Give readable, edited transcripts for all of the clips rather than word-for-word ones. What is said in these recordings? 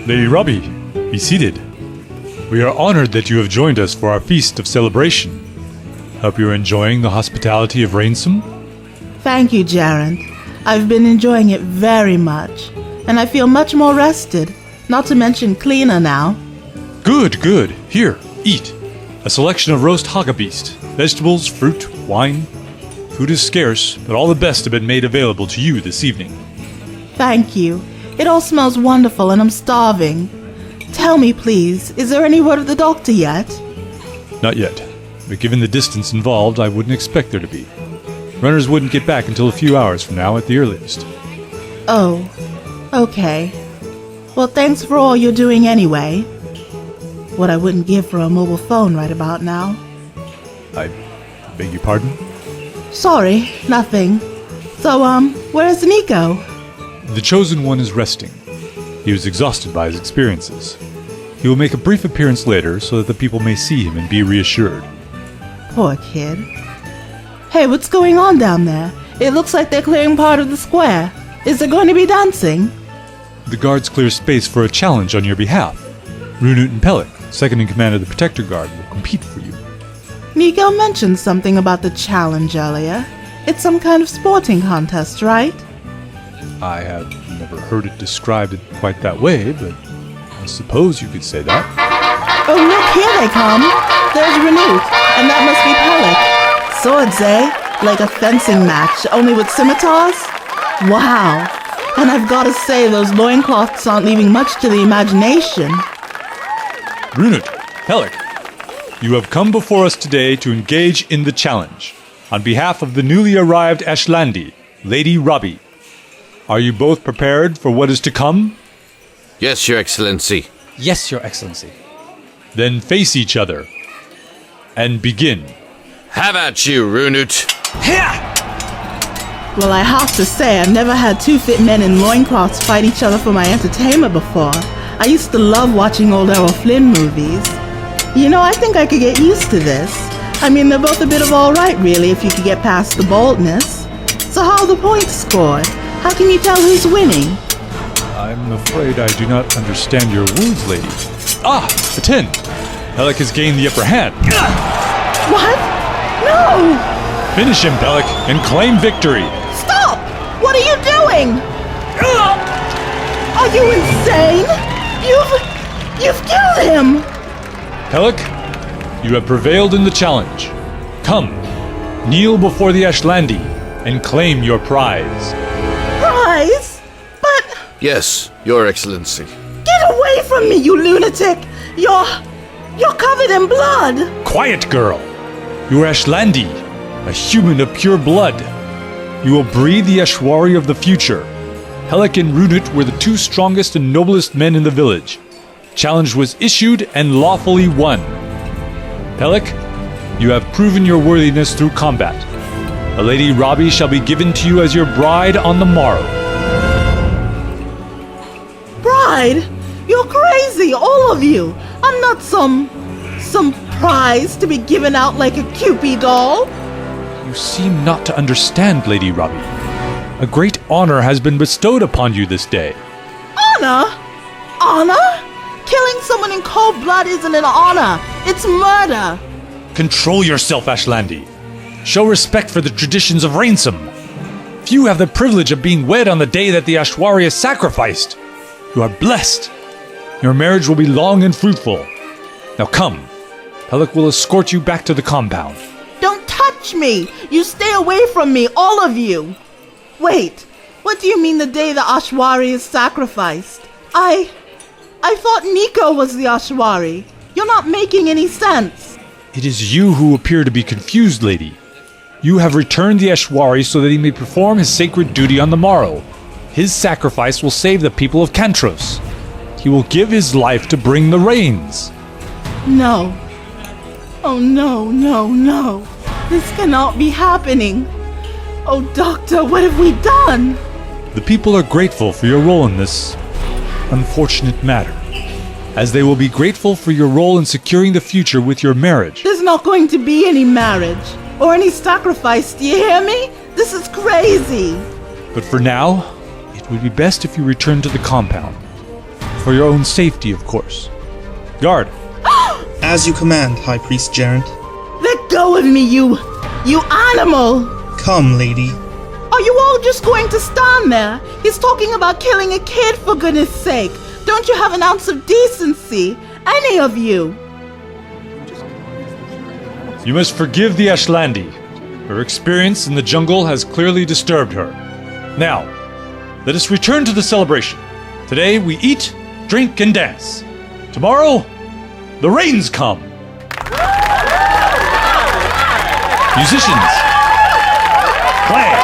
Lady Robbie, be seated. We are honored that you have joined us for our feast of celebration. Hope you are enjoying the hospitality of Rainsome. Thank you, Jarrett. I've been enjoying it very much, and I feel much more rested, not to mention cleaner now. Good, good. Here, eat. A selection of roast hagabeest, vegetables, fruit, wine. Food is scarce, but all the best have been made available to you this evening. Thank you. It all smells wonderful and I'm starving. Tell me, please, is there any word of the doctor yet? Not yet, but given the distance involved, I wouldn't expect there to be. Runners wouldn't get back until a few hours from now at the earliest. Oh, okay. Well, thanks for all you're doing anyway. What I wouldn't give for a mobile phone right about now. I beg your pardon? Sorry, nothing. So, where's Nico? The Chosen One is resting. He was exhausted by his experiences. He will make a brief appearance later so that the people may see him and be reassured. Poor kid. Hey, what's going on down there? It looks like they're clearing part of the square. Is there going to be dancing? The guards clear space for a challenge on your behalf. Runut and Pelik, second in command of the Protector Guard, will compete for you. Nico mentioned something about the challenge earlier. It's some kind of sporting contest, right? I have never heard it described in quite that way, but I suppose you could say that. Oh, look, here they come. There's Runut, and that must be Pelik. Swords, eh? Like a fencing match, only with scimitars? Wow. And I've got to say, those loincloths aren't leaving much to the imagination. Runut, Pelik, you have come before us today to engage in the challenge. On behalf of the newly arrived Ashlandi, Lady Robbie. Are you both prepared for what is to come? Yes, Your Excellency. Yes, Your Excellency. Then face each other. And begin. Have at you, Runut. Well, I have to say, I've never had two fit men in loincloths fight each other for my entertainment before. I used to love watching old Errol Flynn movies. You know, I think I could get used to this. I mean, they're both a bit of all right, really, if you could get past the boldness. So how are the points scored? How can you tell who's winning? I'm afraid I do not understand your words, lady. Ah, a 10. Pelik has gained the upper hand. What? No! Finish him, Pelik, and claim victory. Stop! What are you doing? Are you insane? You've killed him! Pelik, you have prevailed in the challenge. Come, kneel before the Ashlandi and claim your prize. Prize? But... Yes, Your Excellency. Get away from me, you lunatic! You're covered in blood! Quiet, girl. You are Ashlandi, a human of pure blood. You will breathe the Ashwari of the future. Pelik and Runut were the two strongest and noblest men in the village. Challenge was issued and lawfully won. Pelik, you have proven your worthiness through combat. A Lady Robbie shall be given to you as your bride on the morrow. Bride? You're crazy, all of you! I'm not some prize to be given out like a Cupid doll. You seem not to understand, Lady Robbie. A great honor has been bestowed upon you this day. Honor? Honor? Killing someone in cold blood isn't an honor. It's murder. Control yourself, Ashlandi. Show respect for the traditions of Rainsome. Few have the privilege of being wed on the day that the Ashwari is sacrificed. You are blessed. Your marriage will be long and fruitful. Now come. Pelik will escort you back to the compound. Don't touch me. You stay away from me, all of you. Wait, what do you mean the day the Ashwari is sacrificed? I thought Nico was the Ashwari. You're not making any sense. It is you who appear to be confused, lady. You have returned the Ashwari so that he may perform his sacred duty on the morrow. His sacrifice will save the people of Kantros. He will give his life to bring the rains. No. Oh, no, no, no. This cannot be happening. Oh, Doctor, what have we done? The people are grateful for your role in this unfortunate matter, as they will be grateful for your role in securing the future with your marriage. There's not going to be any marriage or any sacrifice, do you hear me? This is crazy. But for now, it would be best if you return to the compound. for your own safety, of course. Guard. As you command, High Priest Gerent. Let go of me, you animal! Come, lady. Are you all just going to stand there? He's talking about killing a kid, for goodness sake. Don't you have an ounce of decency? Any of you? You must forgive the Ashlandi. Her experience in the jungle has clearly disturbed her. Now, let us return to the celebration. Today we eat, drink, and dance. Tomorrow, the rains come. Musicians, play.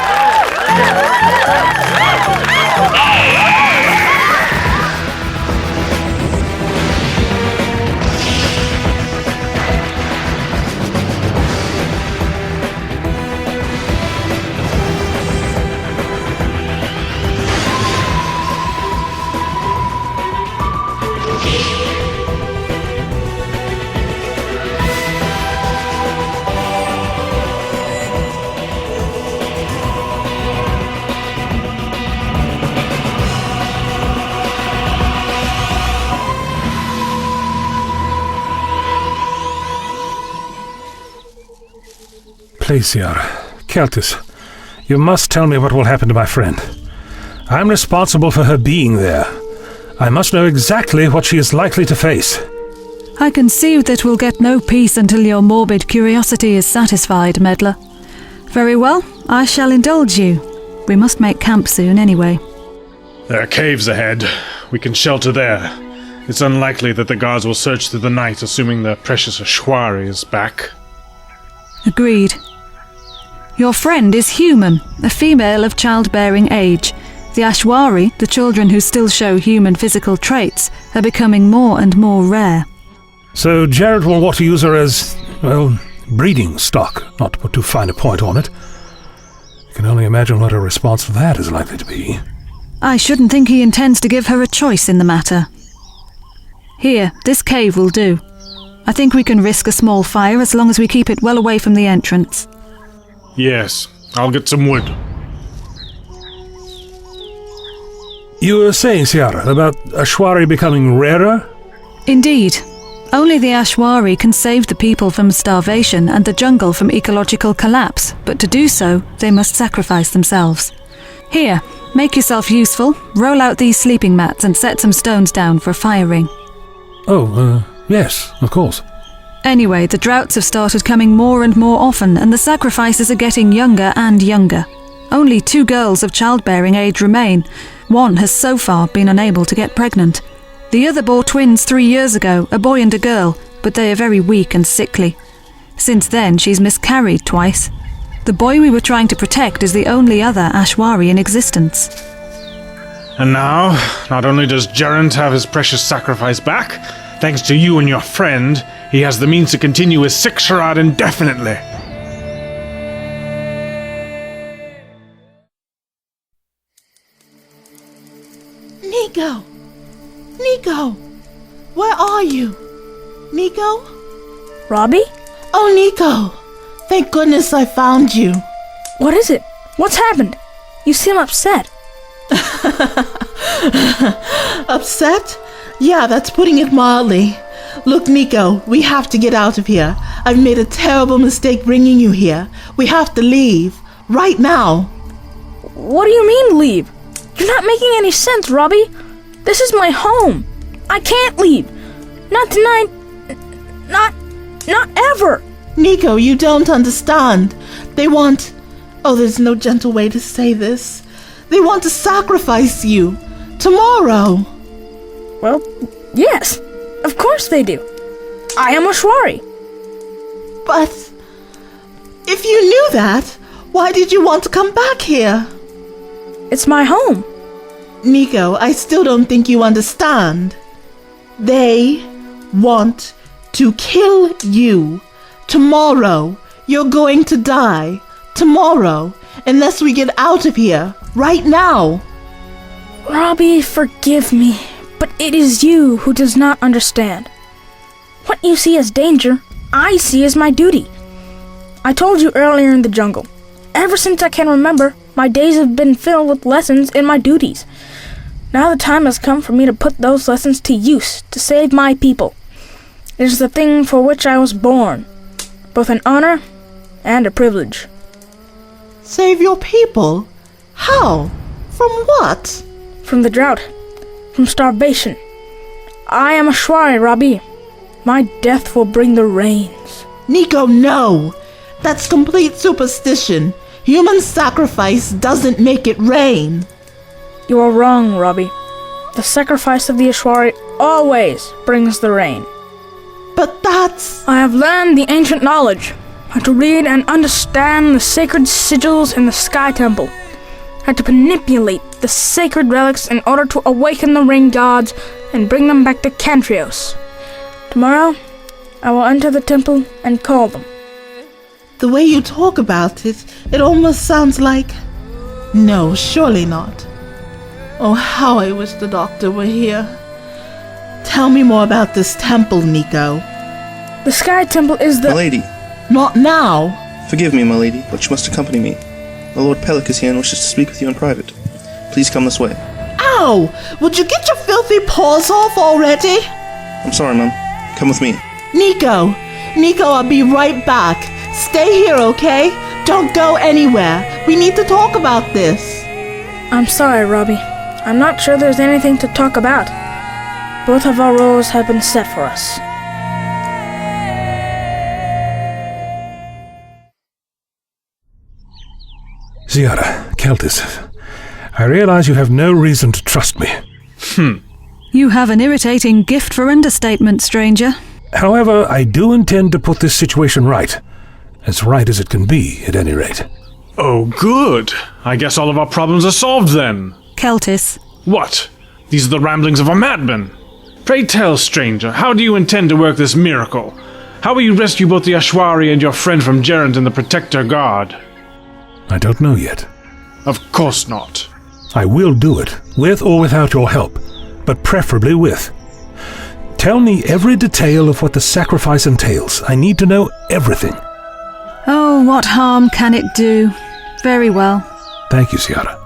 Placiar, Celtis, you must tell me what will happen to my friend. I'm responsible for her being there. I must know exactly what she is likely to face. I can see that we'll get no peace until your morbid curiosity is satisfied, meddler. Very well, I shall indulge you. We must make camp soon anyway. There are caves ahead. We can shelter there. It's unlikely that the guards will search through the night, assuming the precious Ashwari is back. Agreed. Your friend is human, a female of childbearing age. The Ashwari, the children who still show human physical traits, are becoming more and more rare. So Jared will want to use her as, well, breeding stock, not to put too fine a point on it. I can only imagine what her response to that is likely to be. I shouldn't think he intends to give her a choice in the matter. Here, this cave will do. I think we can risk a small fire as long as we keep it well away from the entrance. Yes, I'll get some wood. You were saying, Ciara, about Ashwari becoming rarer? Indeed. Only the Ashwari can save the people from starvation and the jungle from ecological collapse, but to do so, they must sacrifice themselves. Here, make yourself useful, roll out these sleeping mats and set some stones down for firing. Yes, of course. Anyway, the droughts have started coming more and more often, and the sacrifices are getting younger and younger. Only 2 girls of childbearing age remain. One has so far been unable to get pregnant. The other bore twins 3 years ago, a boy and a girl, but they are very weak and sickly. Since then, she's miscarried twice. The boy we were trying to protect is the only other Ashwari in existence. And now, not only does Gerent have his precious sacrifice back, thanks to you and your friend, he has the means to continue his sick charade indefinitely. Nico! Where are you? Nico? Robbie? Oh, Nico! Thank goodness I found you. What is it? What's happened? You seem upset. Upset? Yeah, that's putting it mildly. Look, Nico, we have to get out of here. I've made a terrible mistake bringing you here. We have to leave. Right now. What do you mean, leave? You're not making any sense, Robbie. This is my home. I can't leave. Not tonight. Not ever. Nico, you don't understand. They want... Oh, there's no gentle way to say this. They want to sacrifice you. Tomorrow. Well, yes. Of course they do. I am Ashwari. But... if you knew that, why did you want to come back here? It's my home. Nico, I still don't think you understand. They want to kill you. Tomorrow. You're going to die. Tomorrow. Unless we get out of here. Right now. Robbie, forgive me, but it is you who does not understand. What you see as danger, I see as my duty. I told you earlier in the jungle. Ever since I can remember, my days have been filled with lessons in my duties. Now the time has come for me to put those lessons to use to save my people. It is the thing for which I was born, both an honor and a privilege. Save your people? How? From what? From the drought, from starvation. I am a Ashwari, Robbie. My death will bring the rains. Nico, no! That's complete superstition. Human sacrifice doesn't make it rain. You are wrong, Robbie. The sacrifice of the Ashwari always brings the rain. But that's... I have learned the ancient knowledge, how to read and understand the sacred sigils in the Sky Temple, how to manipulate the sacred relics in order to awaken the rain gods and bring them back to Cantrios. Tomorrow, I will enter the temple and call them. The way you talk about it, it almost sounds like... No, surely not. Oh, how I wish the doctor were here. Tell me more about this temple, Nico. The Sky Temple is the... Milady, Not now. forgive me, milady, but you must accompany me. The Lord Pellic is here and wishes to speak with you in private. Please come this way. Ow! Would you get your filthy paws off already? I'm sorry, Mum. Come with me. Nico, I'll be right back. Stay here, okay? Don't go anywhere. We need to talk about this. I'm sorry, Robbie. I'm not sure there's anything to talk about. Both of our roles have been set for us. Ziara, Keltis, I realize you have no reason to trust me. You have an irritating gift for understatement, stranger. However, I do intend to put this situation right. As right as it can be, at any rate. Oh, good. I guess all of our problems are solved then. Keltis. What? These are the ramblings of a madman. Pray tell, stranger, how do you intend to work this miracle? How will you rescue both the Ashwari and your friend from Gerent and the Protector God? I don't know yet. Of course not. I will do it, with or without your help, but preferably with. Tell me every detail of what the sacrifice entails. I need to know everything. Oh, what harm can it do? Very well. Thank you, Ziara.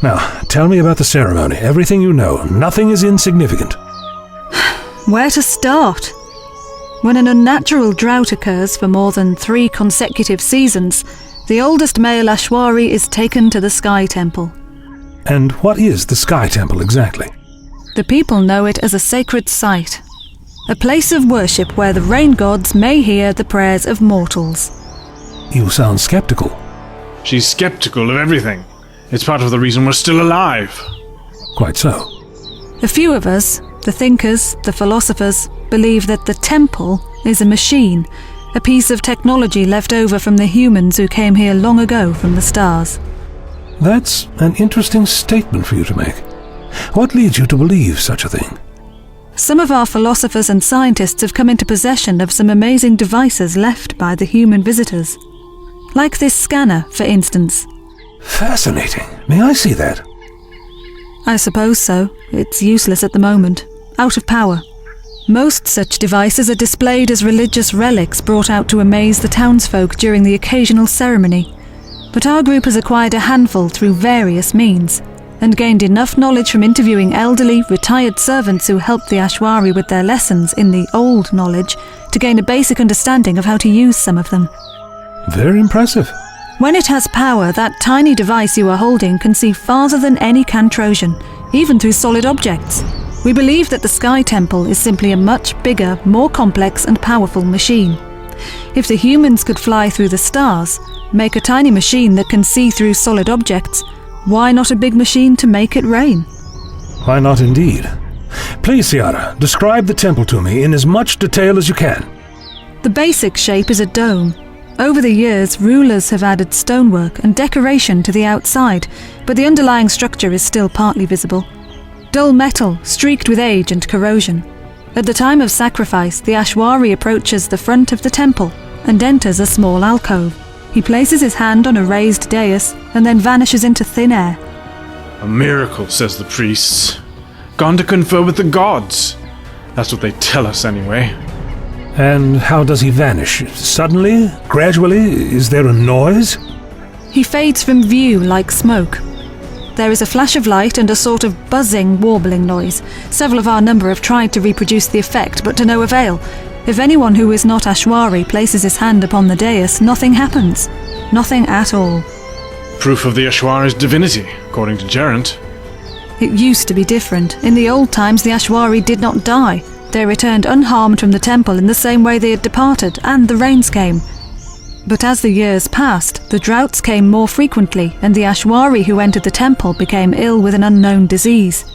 Now, tell me about the ceremony. Everything you know. Nothing is insignificant. Where to start? When an unnatural drought occurs for more than 3 consecutive seasons, the oldest male Ashwari is taken to the Sky Temple. And what is the Sky Temple exactly? The people know it as a sacred site, a place of worship where the rain gods may hear the prayers of mortals. You sound skeptical. She's skeptical of everything. It's part of the reason we're still alive. Quite so. A few of us, the thinkers, the philosophers, believe that the temple is a machine, a piece of technology left over from the humans who came here long ago from the stars. That's an interesting statement for you to make. What leads you to believe such a thing? Some of our philosophers and scientists have come into possession of some amazing devices left by the human visitors. Like this scanner, for instance. Fascinating. May I see that? I suppose so. It's useless at the moment. Out of power. Most such devices are displayed as religious relics brought out to amaze the townsfolk during the occasional ceremony. But our group has acquired a handful through various means, and gained enough knowledge from interviewing elderly, retired servants who helped the Ashwari with their lessons in the old knowledge to gain a basic understanding of how to use some of them. Very impressive. When it has power, that tiny device you are holding can see farther than any Cantrosian, even through solid objects. We believe that the Sky Temple is simply a much bigger, more complex and powerful machine. If the humans could fly through the stars, make a tiny machine that can see through solid objects, why not a big machine to make it rain? Why not indeed? Please, Ciara, describe the temple to me in as much detail as you can. The basic shape is a dome. Over the years, rulers have added stonework and decoration to the outside, but the underlying structure is still partly visible. Dull metal, streaked with age and corrosion. At the time of sacrifice, the Ashwari approaches the front of the temple and enters a small alcove. He places his hand on a raised dais and then vanishes into thin air. A miracle, says the priests. Gone to confer with the gods. That's what they tell us anyway. And how does he vanish? Suddenly? Gradually? Is there a noise? He fades from view like smoke. There is a flash of light and a sort of buzzing, warbling noise. Several of our number have tried to reproduce the effect, but to no avail. If anyone who is not Ashwari places his hand upon the dais, nothing happens. Nothing at all. Proof of the Ashwari's divinity, according to Gerant. It used to be different. In the old times, the Ashwari did not die. They returned unharmed from the temple in the same way they had departed, and the rains came. But as the years passed, the droughts came more frequently, and the Ashwari who entered the temple became ill with an unknown disease.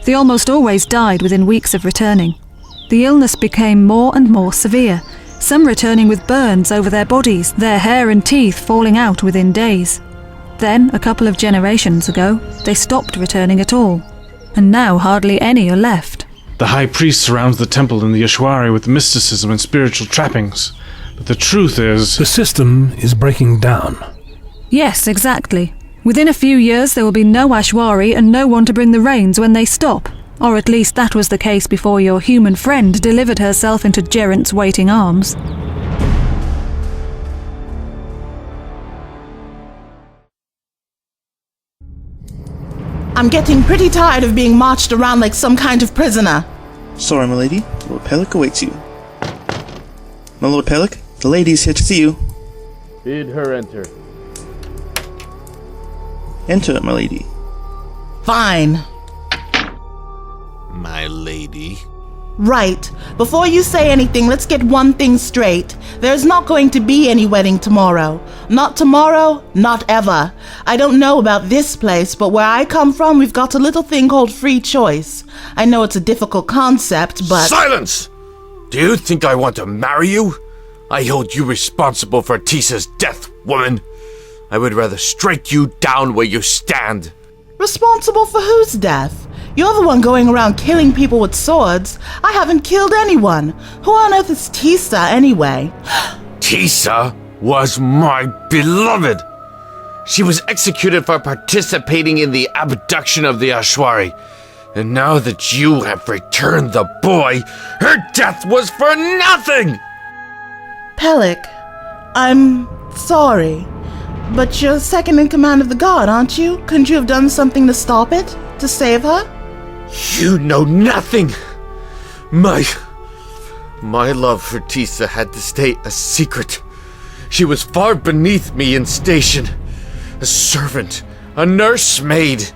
They almost always died within weeks of returning. The illness became more and more severe, some returning with burns over their bodies, their hair and teeth falling out within days. Then, a couple of generations ago, they stopped returning at all, and now hardly any are left. The high priest surrounds the temple in the Ashwari with mysticism and spiritual trappings. But the truth is... The system is breaking down. Yes, exactly. Within a few years there will be no Ashwari and no one to bring the rains when they stop. Or at least that was the case before your human friend delivered herself into Gerant's waiting arms. I'm getting pretty tired of being marched around like some kind of prisoner. Sorry, my lady. Lord Pellic awaits you. My Lord Pellic, the lady is here to see you. Bid her enter. Enter, my lady. Fine. My lady. Right. Before you say anything, let's get one thing straight. There's not going to be any wedding tomorrow. Not tomorrow, not ever. I don't know about this place, but where I come from, we've got a little thing called free choice. I know it's a difficult concept, but... Silence! Do you think I want to marry you? I hold you responsible for Tisa's death, woman. I would rather strike you down where you stand. Responsible for whose death? You're the one going around killing people with swords. I haven't killed anyone. Who on earth is Tisa, anyway? Tisa was my beloved. She was executed for participating in the abduction of the Ashwari. And now that you have returned the boy, her death was for nothing! Pellic, I'm sorry. But you're second in command of the guard, aren't you? Couldn't you have done something to stop it? To save her? You know nothing! My love for Tisa had to stay a secret. She was far beneath me in station. A servant, a nursemaid.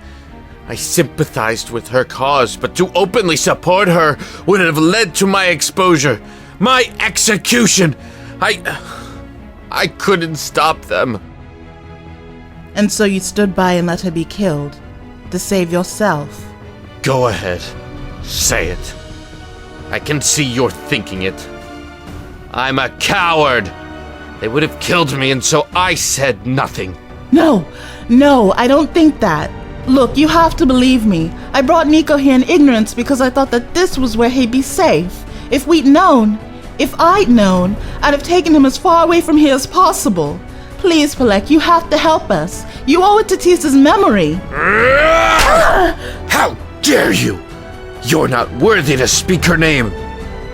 I sympathized with her cause, but to openly support her would have led to my exposure, my execution. I couldn't stop them. And so you stood by and let her be killed, to save yourself. Go ahead. Say it. I can see you're thinking it. I'm a coward. They would have killed me, and so I said nothing. No, I don't think that. Look, you have to believe me. I brought Nico here in ignorance because I thought that this was where he'd be safe. If I'd known, I'd have taken him as far away from here as possible. Please, Pellic, you have to help us. You owe it to Tisa's memory. How dare you! You're not worthy to speak her name.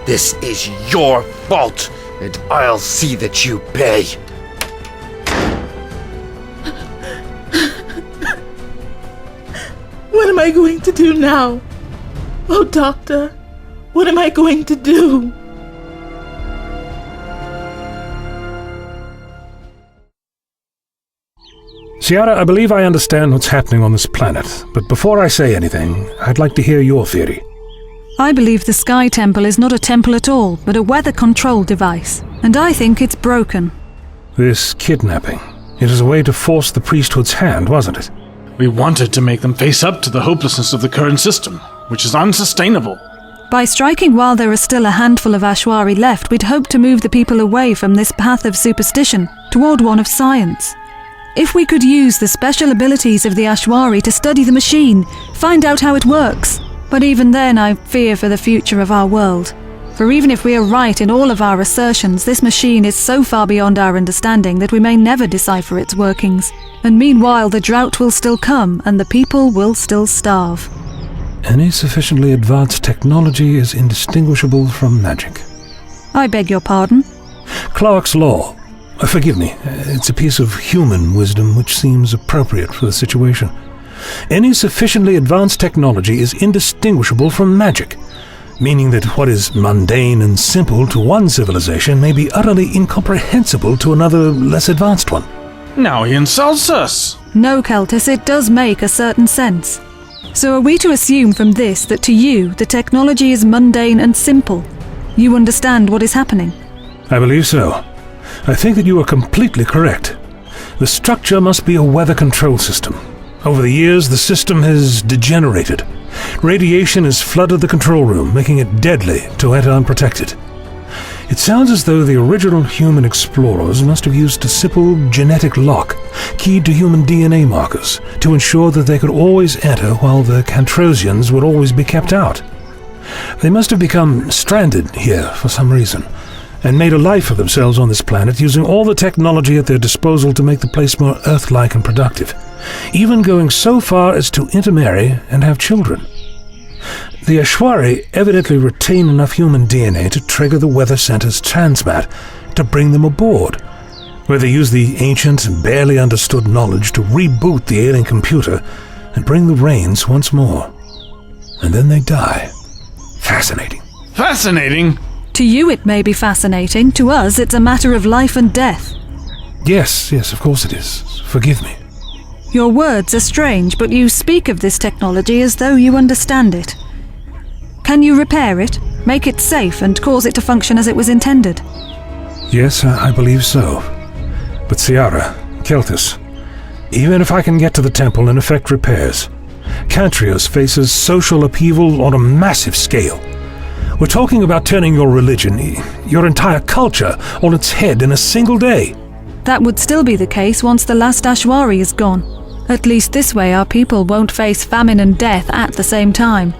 This is your fault, and I'll see that you pay. What am I going to do now? Oh, Doctor, what am I going to do? Ciara, I believe I understand what's happening on this planet, but before I say anything, I'd like to hear your theory. I believe the Sky Temple is not a temple at all, but a weather control device, and I think it's broken. This kidnapping, it is a way to force the priesthood's hand, wasn't it? We wanted to make them face up to the hopelessness of the current system, which is unsustainable. By striking while there are still a handful of Ashwari left, we'd hope to move the people away from this path of superstition toward one of science. If we could use the special abilities of the Ashwari to study the machine, find out how it works. But even then I fear for the future of our world. For even if we are right in all of our assertions, this machine is so far beyond our understanding that we may never decipher its workings. And meanwhile the drought will still come and the people will still starve. Any sufficiently advanced technology is indistinguishable from magic. I beg your pardon? Clark's Law. Forgive me, it's a piece of human wisdom which seems appropriate for the situation. Any sufficiently advanced technology is indistinguishable from magic, meaning that what is mundane and simple to one civilization may be utterly incomprehensible to another, less advanced one. Now he insults us. No, Keltis, it does make a certain sense. So are we to assume from this that to you the technology is mundane and simple? You understand what is happening? I believe so. I think that you are completely correct. The structure must be a weather control system. Over the years, the system has degenerated. Radiation has flooded the control room, making it deadly to enter unprotected. It sounds as though the original human explorers must have used a simple genetic lock, keyed to human DNA markers, to ensure that they could always enter while the Cantrosians would always be kept out. They must have become stranded here for some reason, and made a life for themselves on this planet, using all the technology at their disposal to make the place more Earth-like and productive, even going so far as to intermarry and have children. The Ashwari evidently retain enough human DNA to trigger the Weather Center's transmat to bring them aboard, where they use the ancient and barely understood knowledge to reboot the alien computer and bring the rains once more. And then they die. Fascinating. Fascinating? To you it may be fascinating, to us it's a matter of life and death. Yes, of course it is. Forgive me. Your words are strange, but you speak of this technology as though you understand it. Can you repair it, make it safe, and cause it to function as it was intended? Yes, I believe so. But Ciara, Keltis, even if I can get to the temple and effect repairs, Cantrios faces social upheaval on a massive scale. We're talking about turning your religion, your entire culture, on its head in a single day. That would still be the case once the last Ashwari is gone. At least this way our people won't face famine and death at the same time.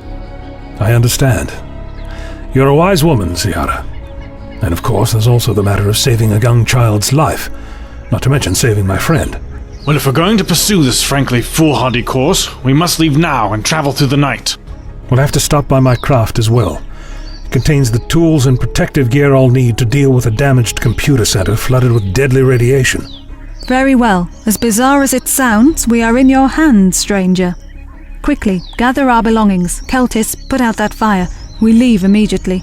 I understand. You're a wise woman, Ciara. And of course, there's also the matter of saving a young child's life, not to mention saving my friend. Well, if we're going to pursue this frankly foolhardy course, we must leave now and travel through the night. We'll have to stop by my craft as well. It contains the tools and protective gear I'll need to deal with a damaged computer center flooded with deadly radiation. Very well. As bizarre as it sounds, we are in your hands, stranger. Quickly, gather our belongings. Keltis, put out that fire. We leave immediately.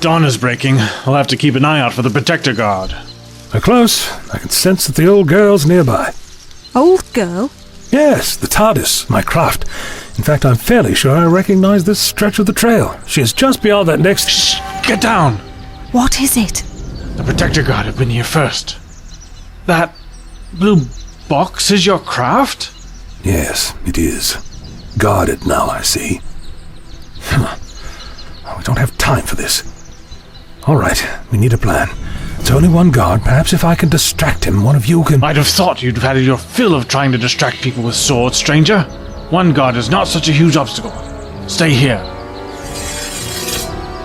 Dawn is breaking. I'll have to keep an eye out for the protector guard. They're close. I can sense that the old girl's nearby. Old girl? Yes, the TARDIS, my craft. In fact, I'm fairly sure I recognize this stretch of the trail. She is just beyond that next... Shh! Get down! What is it? The protector guard have been here first. That blue box is your craft? Yes, it is. Guarded now, I see. We don't have time for this. All right, we need a plan. It's only one guard. Perhaps if I can distract him, one of you can... I'd have thought you'd have had your fill of trying to distract people with swords, stranger. One guard is not such a huge obstacle. Stay here.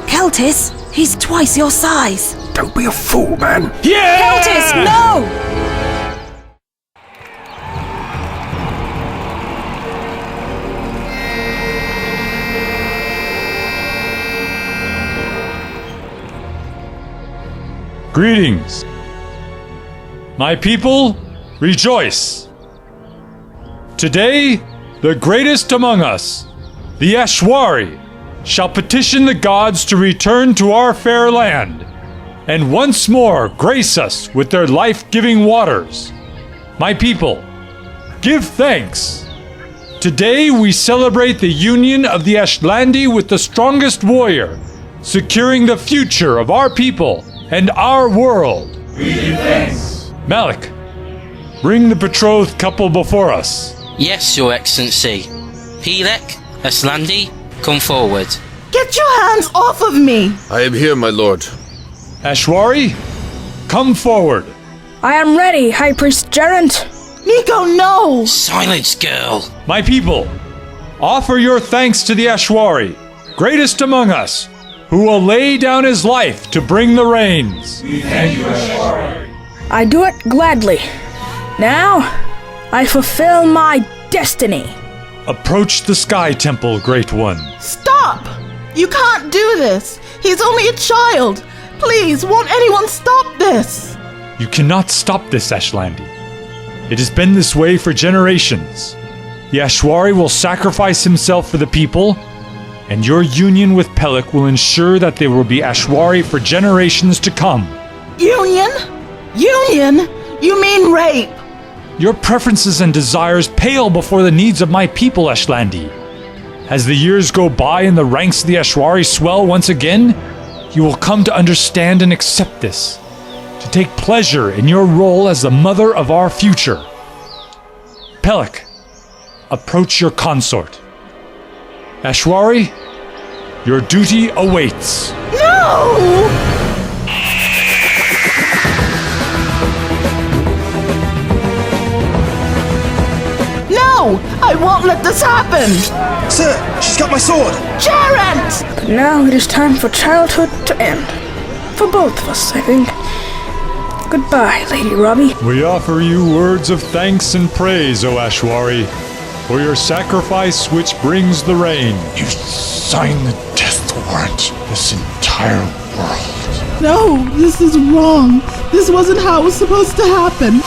Keltis, he's twice your size. Don't be a fool, man. Yeah! Keltis, no! Greetings. My people, rejoice. Today, the greatest among us, the Ashwari, shall petition the gods to return to our fair land, and once more grace us with their life-giving waters. My people, give thanks. Today we celebrate the union of the Ashlandi with the strongest warrior, securing the future of our people and our world. We give thanks. Malik, bring the betrothed couple before us. Yes, Your Excellency. Pilek, Aslandi, come forward. Get your hands off of me! I am here, my lord. Ashwari, come forward. I am ready, High Priest Gerent. Nico, no! Silence, girl. My people, offer your thanks to the Ashwari, greatest among us, who will lay down his life to bring the rains. We thank you, Ashwari. I do it gladly. Now, I fulfill my destiny. Approach the Sky Temple, Great One. Stop! You can't do this. He's only a child. Please, won't anyone stop this? You cannot stop this, Ashlandi. It has been this way for generations. The Ashwari will sacrifice himself for the people, and your union with Pelik will ensure that there will be Ashwari for generations to come. Union? Union? You mean rape? Your preferences and desires pale before the needs of my people, Ashlandi. As the years go by and the ranks of the Ashwari swell once again, you will come to understand and accept this, to take pleasure in your role as the mother of our future. Pelik, approach your consort. Ashwari, your duty awaits. No! No! I won't let this happen! Sir, she's got my sword! Gerent! But now it is time for childhood to end. For both of us, I think. Goodbye, Lady Robbie. We offer you words of thanks and praise, O Ashwari, for your sacrifice which brings the rain. You signed the death warrant this entire world. No, this is wrong. This wasn't how it was supposed to happen.